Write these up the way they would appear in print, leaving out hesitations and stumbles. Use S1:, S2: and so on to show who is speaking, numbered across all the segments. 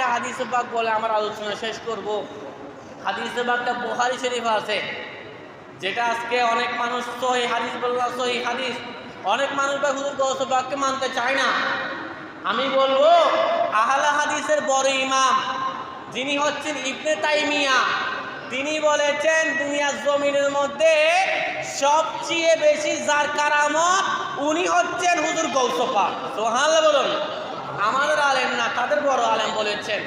S1: একটা হাদিস পাক বলে আমার আলোচনা শেষ করব। হাদিস পাকটা বুখারী শরীফে আছে, যেটা আজকে অনেক মানুষ সহিহ হাদিস বললা সহিহ হাদিস, অনেক মানুষ বা হুজুর গৌস পাককে মানতে চায় না। আমি বলবো আহলে হাদিসের বড় ইমাম যিনি হচ্ছেন ইবনে তাইমিয়া, তিনি বলেছেন দুনিয়ার জমিনের মধ্যে সবচেয়ে বেশি যার কারামত উনি হচ্ছেন হুজুর গৌস পাক। সুবহানাল্লাহ বলুন। আমাদের আলেম না, তাদের বড় আলেম বলেছেন।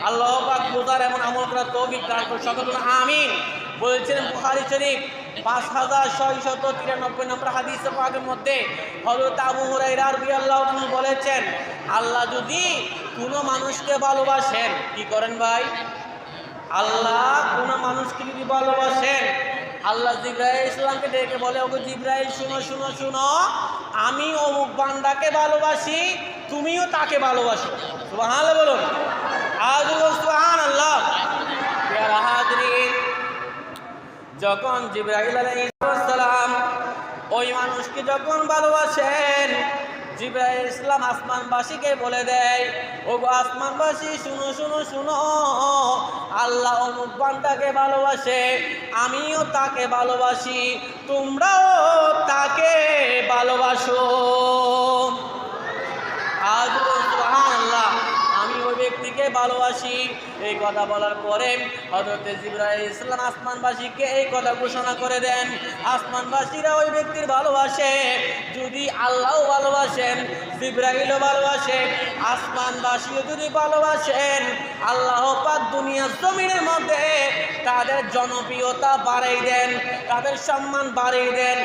S1: আল্লাহ পাক বুঝার এবং আমল করার তৌফিক দান করুন, সকলে আমিন। বলেছেন বুখারী শরীফ 5693 নম্বর হাদিস পাকের মধ্যে হযরত আবু হুরায়রা রাদিয়াল্লাহু আনহু বলেছেন, আল্লাহ যদি কোনো মানুষকে ভালোবাসেন, কি করেন ভাই? আল্লাহ কোনো মানুষকে যদি ভালোবাসেন, আল্লাহ জিবরাইল ইসলামকে ডেকে বলে, ওগো জিবরাইল শুনো শুনো শুনো, আমি অমুক বান্দাকে ভালোবাসি, তুমিও তাকে ভালোবাসো। সুবহানাল্লাহ বলুন। আল্লাহু সুবহানাল্লাহ। প্রিয় হাজরিন, যখন জিবরাইল আলাইহিস সালাম ওই মানুষকে যখন ভালোবাসেন, জিবরাইল ইসলাম আসমানবাসীকে বলে দেয়, ওগো আসমানবাসী শুনো শুনো শুনো, আল্লাহ অমুক বান্দাকে ভালোবাসে, আমিও তাকে ভালোবাসি, তোমরাও তাকে ভালোবাসো। আজ সুবহানাল্লাহ, আমি ওই ব্যক্তিকে ভালোবাসি। এই কথা বলার পরে হযরত জিবরাইল ইসলাম আসমানবাসীকে এই কথা ঘোষণা করে দেন, আসমানবাসীরা ওই ব্যক্তির ভালোবাসে। যদি আল্লাহও ভালোবাসেন, জিবরাইলও ভালোবাসে, আসমানবাসীও যদি ভালোবাসেন, আল্লাহ পাক দুনিয়ার জমিনের মধ্যে তাদের জনপ্রিয়তা বাড়াই দেন, তাদের সম্মান বাড়িয়ে দেন।